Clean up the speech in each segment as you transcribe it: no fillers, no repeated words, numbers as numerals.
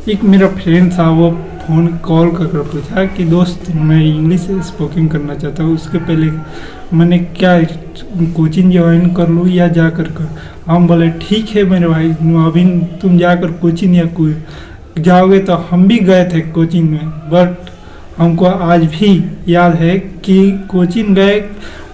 एक मेरा फ्रेंड था, वो फ़ोन कॉल कर पूछा कि दोस्त मैं इंग्लिश स्पोकिंग करना चाहता हूँ, उसके पहले मैंने क्या कोचिंग ज्वाइन कर लूँ या जा कर हम बोले ठीक है मेरे भाई, अभी तुम जाकर कोचिंग या कोई जाओगे। तो हम भी गए थे कोचिंग में, बट हमको आज भी याद है कि कोचिंग गए,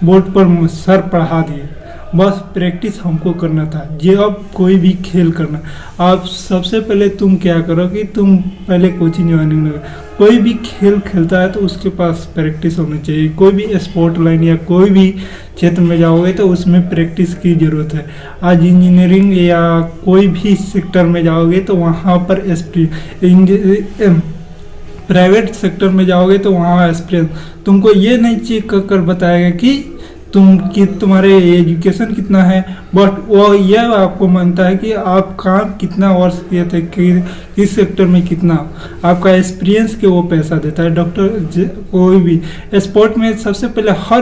बोर्ड पर सर पढ़ा दिए, बस प्रैक्टिस हमको करना था। जब कोई भी खेल करना, आप सबसे पहले तुम क्या करो कि तुम पहले कोचिंग ज्वाइनिंग लगे। कोई भी खेल खेलता है तो उसके पास प्रैक्टिस होनी चाहिए। कोई भी स्पोर्ट लाइन या कोई भी क्षेत्र में जाओगे तो उसमें प्रैक्टिस की ज़रूरत है। आज इंजीनियरिंग या कोई भी सेक्टर में जाओगे तो वहाँ पर प्राइवेट सेक्टर में जाओगे तो वहाँ एक्सपीरियंस तुमको ये नहीं चेक कर बताएगा कि तुम्हारे एजुकेशन कितना है, बट वो यह आपको मानता है कि आप काम कितना वर्ष किए थे, किस सेक्टर में कितना आपका एक्सपीरियंस के वो पैसा देता है। डॉक्टर कोई भी स्पोर्ट में सबसे पहले हर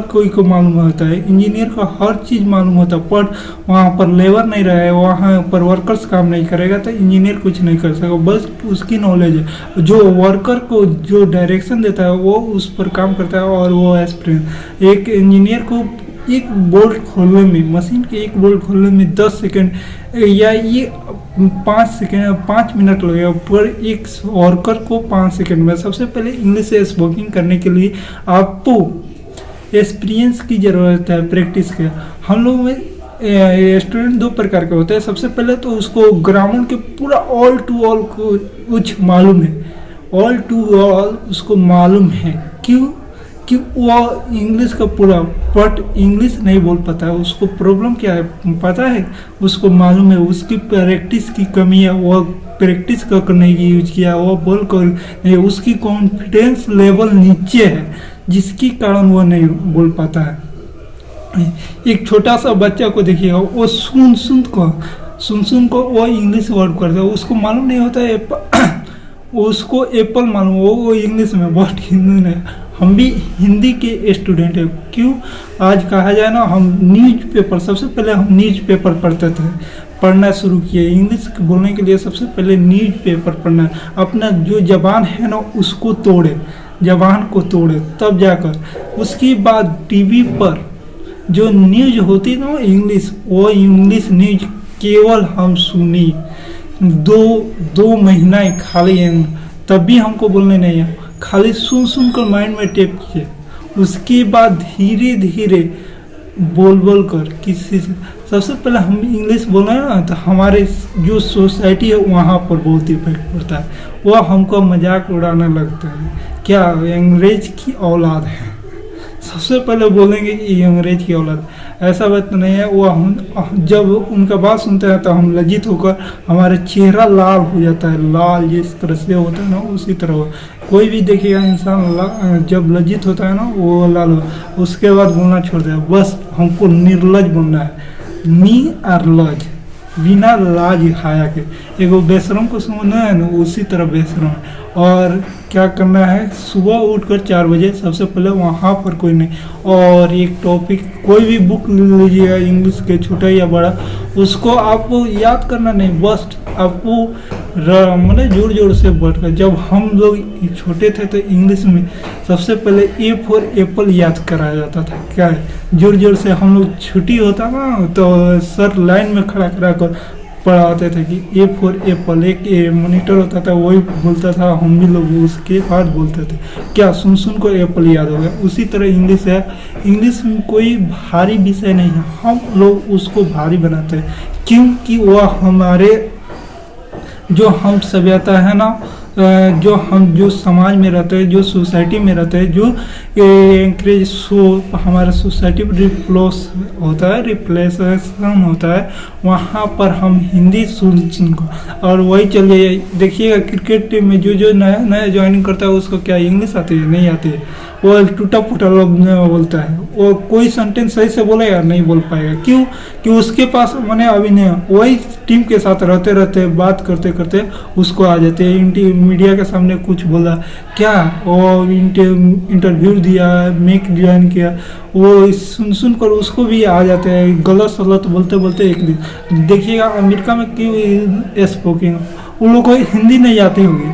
कोई को मालूम होता है, इंजीनियर को हर चीज़ मालूम होता है, बट वहाँ पर लेबर नहीं रहे, वहाँ पर वर्कर्स काम नहीं करेगा तो इंजीनियर कुछ नहीं कर सकेगा। बस उसकी नॉलेज है, जो वर्कर को जो डायरेक्शन देता है वो उस पर काम करता है और वो एक्सपीरियंस। एक इंजीनियर को एक बोल्ट खोलने में, मशीन के एक बोल्ट खोलने में 10 सेकंड या ये 5 मिनट लगेगा, पर एक वर्कर को 5 सेकंड में। सबसे पहले इंग्लिश स्पोकिंग करने के लिए आपको एक्सपीरियंस की ज़रूरत है, प्रैक्टिस के। हम लोग में स्टूडेंट 2 प्रकार के होते हैं। सबसे पहले तो उसको ग्रामर के पूरा ऑल टू ऑल को कुछ मालूम है, ऑल टू ऑल उसको मालूम है, क्यों कि वो इंग्लिश का पूरा, बट इंग्लिश नहीं बोल पाता है। उसको प्रॉब्लम क्या है पता है, उसको मालूम है उसकी प्रैक्टिस की कमी है, वो प्रैक्टिस करने की यूज किया, वो बोल कर उसकी कॉन्फिडेंस लेवल नीचे है, जिसके कारण वो नहीं बोल पाता है। एक छोटा सा बच्चा को देखिएगा, वो सुन को वो इंग्लिश वर्ड करता है, उसको मालूम नहीं होता है उसको एप्पल मालूम, वो इंग्लिश में, बट हिंदी नहीं। हम भी हिंदी के स्टूडेंट हैं, क्यों आज कहा जाए ना, हम न्यूज़पेपर, सबसे पहले हम न्यूज़पेपर पढ़ना शुरू किए। इंग्लिश बोलने के लिए सबसे पहले न्यूज़पेपर पढ़ना, अपना जो ज़बान है ना उसको तोड़े, ज़बान को तोड़े, तब जाकर उसके बाद टीवी पर जो न्यूज़ होती ना इंग्लिश, वो इंग्लिश न्यूज़ केवल हम सुनी 2 महीना खाली, तब भी हमको बोलने नहीं है, खाली सुन कर माइंड में टेप किए। उसके बाद धीरे धीरे बोल कर किसी से, सबसे पहले हम इंग्लिश बोल रहे हैं ना, तो हमारे जो सोसाइटी है वहाँ पर बहुत इफेक्ट पड़ता है। वह हमको मजाक उड़ाने लगता है, क्या अंग्रेज की औलाद है, सबसे पहले बोलेंगे कि अंग्रेज की औलाद। ऐसा बात नहीं है, वो हम जब उनका बात सुनते हैं तो हम लज्जित होकर हमारा चेहरा लाल हो जाता है, लाल जिस तरह से होता है ना उसी तरह। कोई भी देखिएगा इंसान जब लज्जित होता है ना वो लाल हो, उसके बाद बोलना छोड़ देगा। बस हमको निर्लज बनना है, नी और लज, बिना लाज खाया के। एगो बेशरम को समझना है ना, उसी तरह बेशरम है। और क्या करना है, सुबह उठकर 4 बजे सबसे पहले वहाँ पर कोई नहीं, और एक टॉपिक कोई भी बुक ले लीजिएगा इंग्लिश के, छोटा या बड़ा, उसको आपको याद करना नहीं, बस आपको मतलब जोर से बढ़कर। जब हम लोग छोटे थे तो इंग्लिश में सबसे पहले ए फॉर एप्पल याद कराया जाता था। क्या है, जोर से हम लोग, छुट्टी होता ना तो सर लाइन में खड़ा कर पढ़ाते थे कि ए फॉर एप्पल, एक मॉनिटर होता था वही बोलता था, हम भी लोग उसके बाद बोलते थे। क्या सुन को एप्पल याद हो गया। उसी तरह इंग्लिश है, इंग्लिश में कोई भारी विषय नहीं है, हम लोग उसको भारी बनाते हैं, क्योंकि वह हमारे जो हम सभ्यता है ना, जो समाज में रहते हैं, जो सोसाइटी में रहते हैं, जो एंकरेज हमारा सोसाइटी रिप्लेस होता है, रिप्लेसेशन होता है, वहाँ पर हम हिंदी सुन को। और वही चलिए देखिएगा क्रिकेट टीम में जो नया ज्वाइनिंग करता है उसको क्या इंग्लिश आती है, नहीं आती है, वो टूटा फूटा लोग बोलता है, वो कोई सेंटेंस सही से बोलेगा नहीं बोल पाएगा। क्यों कि उसके पास मैंने अभी नहीं, वही टीम के साथ रहते बात करते उसको आ जाते हैं। मीडिया के सामने कुछ बोला क्या, वो इंटरव्यू दिया, मेक ज्वाइन किया, वो सुन कर उसको भी आ जाते हैं गलत सलत बोलते बोलते एक दिन। देखिएगा अमेरिका में क्यों स्पोकिंग, उन लोगों को हिंदी नहीं आती होगी,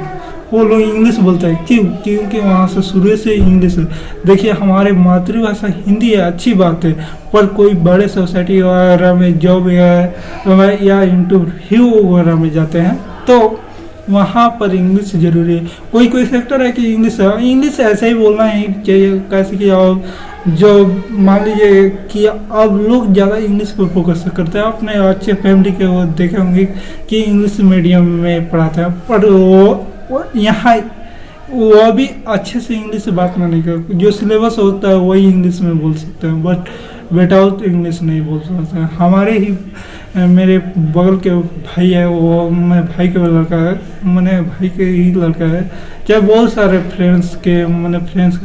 वो लोग इंग्लिश बोलते हैं, क्यों? क्योंकि वहाँ से शुरू से इंग्लिश है। देखिए हमारे मातृभाषा हिंदी है, अच्छी बात है, पर कोई बड़े सोसाइटी वगैरह में जॉब या इंटरव्यू वगैरह में जाते हैं तो वहाँ पर इंग्लिश जरूरी है। कोई कोई सेक्टर है कि इंग्लिश ऐसे ही बोलना ही चाहिए, कैसे कि आप जो मान लीजिए कि अब लोग ज़्यादा इंग्लिश पर फोकस करते हैं। अपने अच्छे फैमिली के वो देखे होंगे कि इंग्लिश मीडियम में पढ़ाते हैं, पर वो यहाँ वो भी अच्छे से इंग्लिश से बात नहीं कर, जो सिलेबस होता है वही इंग्लिश में बोल सकते हैं, बट विदाउट इंग्लिश नहीं बोल सकते हैं। हमारे ही मेरे बगल के भाई है, वो मैं भाई के लड़का है, मैंने भाई के ही लड़का है, चाहे बहुत सारे फ्रेंड्स के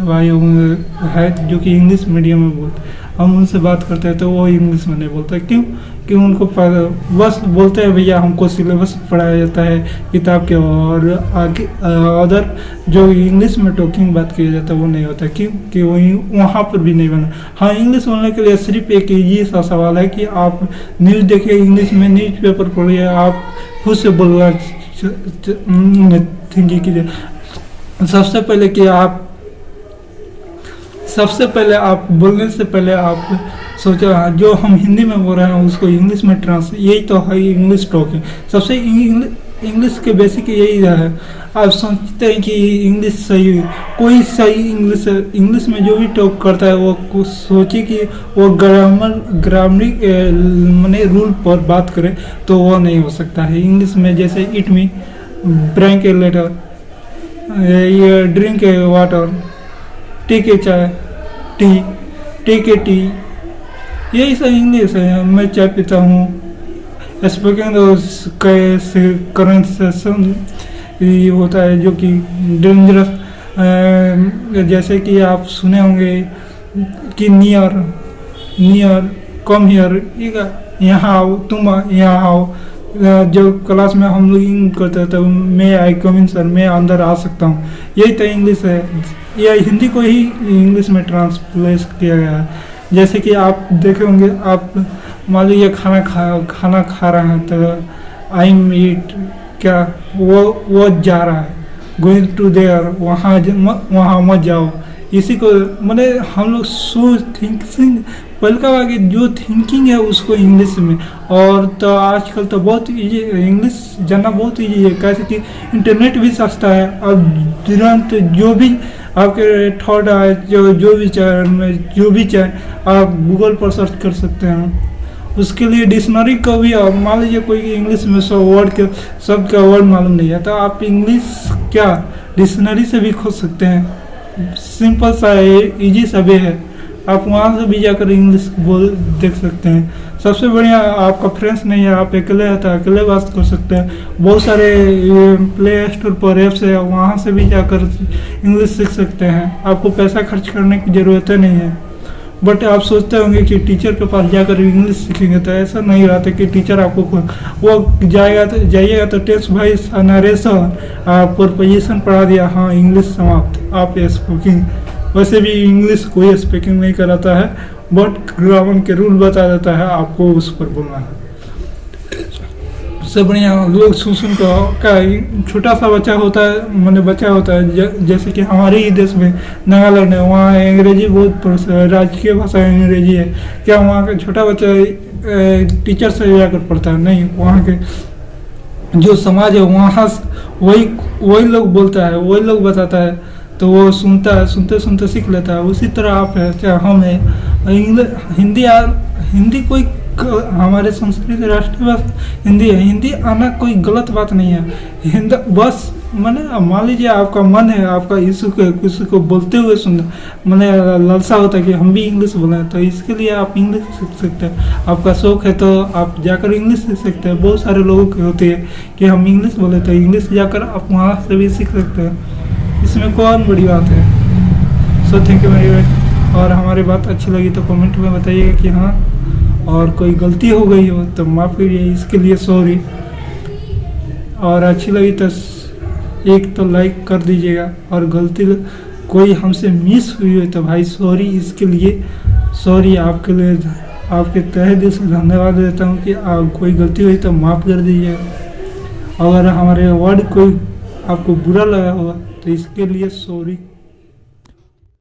भाई होंगे है जो कि इंग्लिश मीडियम में बोलते, हम उनसे बात करते हैं तो वो इंग्लिश में नहीं बोलते। क्यों? कि उनको बस बोलते हैं भैया हमको सिलेबस पढ़ाया जाता है किताब के, और आगे अदर जो इंग्लिश में टॉकिंग बात किया जाता है वो नहीं होता। क्यों? कि वहीं वहाँ पर भी नहीं बना। हाँ, इंग्लिश बोलने के लिए सिर्फ एक ये सा सवाल है कि आप न्यूज़ देखिए इंग्लिश में, न्यूज़ पेपर पढ़िए, आप खुद से बोलना थिंकिंग कीजिए। सबसे पहले आप बोलने से पहले आप सोचा जो हम हिंदी में बोल रहे हैं उसको इंग्लिश में यही तो है इंग्लिश टॉकिंग। सबसे इंग्लिश के बेसिक यही है। आप सोचते हैं कि इंग्लिश सही, कोई सही इंग्लिश में जो भी टॉक करता है वो सोचे कि वो ग्रामरिक माने रूल पर बात करे, तो वो नहीं हो सकता है। इंग्लिश में जैसे eat me, drink a letter, ये drink a water, take a chai, take A T, यही सब इंग्लिश है। मैं चाय पीता हूँ। स्पोकन कन्वर्सेशन ये होता है जो कि डेंजरस, जैसे कि आप सुने होंगे कि नियर कम हियर, यहाँ आओ, तुम यहाँ आओ। जो क्लास में हम लोग करते थे, मैं आई कम इन सर, मैं अंदर आ सकता हूँ, यही तो इंग्लिश है। यह हिंदी को ही इंग्लिश में ट्रांसलेट किया गया है। जैसे कि आप देखे होंगे, आप मान लीजिए खाना खा रहे हैं तो आई मीट, क्या वो जा रहा है, गोइंग टू देयर, वहाँ मत जाओ। इसी को मैंने हम लोग थिंकिंग पहले का आगे जो थिंकिंग है उसको इंग्लिश में, और तो आजकल तो बहुत इजी, इंग्लिश जानना बहुत इजी है। कैसे कि इंटरनेट भी सस्ता है, अब तुरंत जो भी आपके थॉट आए, जो भी चाहे आप गूगल पर सर्च कर सकते हैं। उसके लिए डिक्शनरी को भी, आप मान लीजिए कोई इंग्लिश में 100 वर्ड के शब्द का वर्ड मालूम नहीं है तो आप इंग्लिश क्या डिक्शनरी से भी खोज सकते हैं। सिंपल सा है, इजी सा भी है, आप वहाँ से भी जाकर इंग्लिश बोल देख सकते हैं। सबसे बढ़िया आपका फ्रेंड्स नहीं है, आप अकेले हैं तो अकेले बात कर सकते हैं। बहुत सारे प्ले स्टोर पर ऐप्स है, वहाँ से भी जाकर इंग्लिश सीख सकते हैं। आपको पैसा खर्च करने की ज़रूरत नहीं है। बट आप सोचते होंगे कि टीचर के पास जाकर इंग्लिश सीखेंगे, तो ऐसा नहीं रहता कि टीचर आपको वो जाइएगा तो टेस्ट वाइज नरेशन प्रोपोजिशन पढ़ा दिया, हाँ इंग्लिश समाप्त, आप स्पीकिंग। वैसे भी इंग्लिश कोई स्पीकिंग नहीं कराता है, बट ग्रामर के रूल बता देता है, आपको उस पर बोलना है। सबसे बढ़िया लोग सुन का छोटा सा बच्चा होता है, जैसे कि हमारे ही देश में नागालैंड है, वहाँ अंग्रेजी बहुत राजकीय भाषा अंग्रेजी है। क्या वहाँ का छोटा बच्चा टीचर से जाकर पढ़ता है? नहीं, वहाँ के जो समाज है वहाँ वही लोग बोलता है, वही लोग बताता है, तो वो सुनता है, सुनते सीख लेता है। उसी तरह आप है, क्या हम है। हिंदी कोई हमारे संस्कृति राष्ट्रीय भाषा हिंदी है। हिंदी आना कोई गलत बात नहीं है। हिंदी बस मान लीजिए आपका मन है, आपका किसी को बोलते हुए लालसा होता है कि हम भी इंग्लिश बोलें, तो इसके लिए आप इंग्लिश सीख सकते हैं। आपका शौक है तो आप जाकर इंग्लिश सीख सकते हैं। बहुत सारे लोगों की होती है कि हम इंग्लिश बोले, तो इंग्लिश जाकर आप वहाँ से भी सीख सकते हैं। इसमें कौन बड़ी बात है। So thank you very much. और हमारी बात अच्छी लगी तो कमेंट में बताइएगा कि हाँ, और कोई गलती हो गई हो तो माफ़ करिए, इसके लिए सॉरी। और अच्छी लगी तो एक तो लाइक कर दीजिएगा, और गलती कोई हमसे मिस हुई हो तो भाई सॉरी, इसके लिए सॉरी। आपके लिए आपके तहे दिल से धन्यवाद देता हूँ कि कोई गलती हुई तो माफ़ कर दीजिएगा। अगर हमारे वर्ड कोई आपको बुरा लगा होगा तो इसके लिए सॉरी।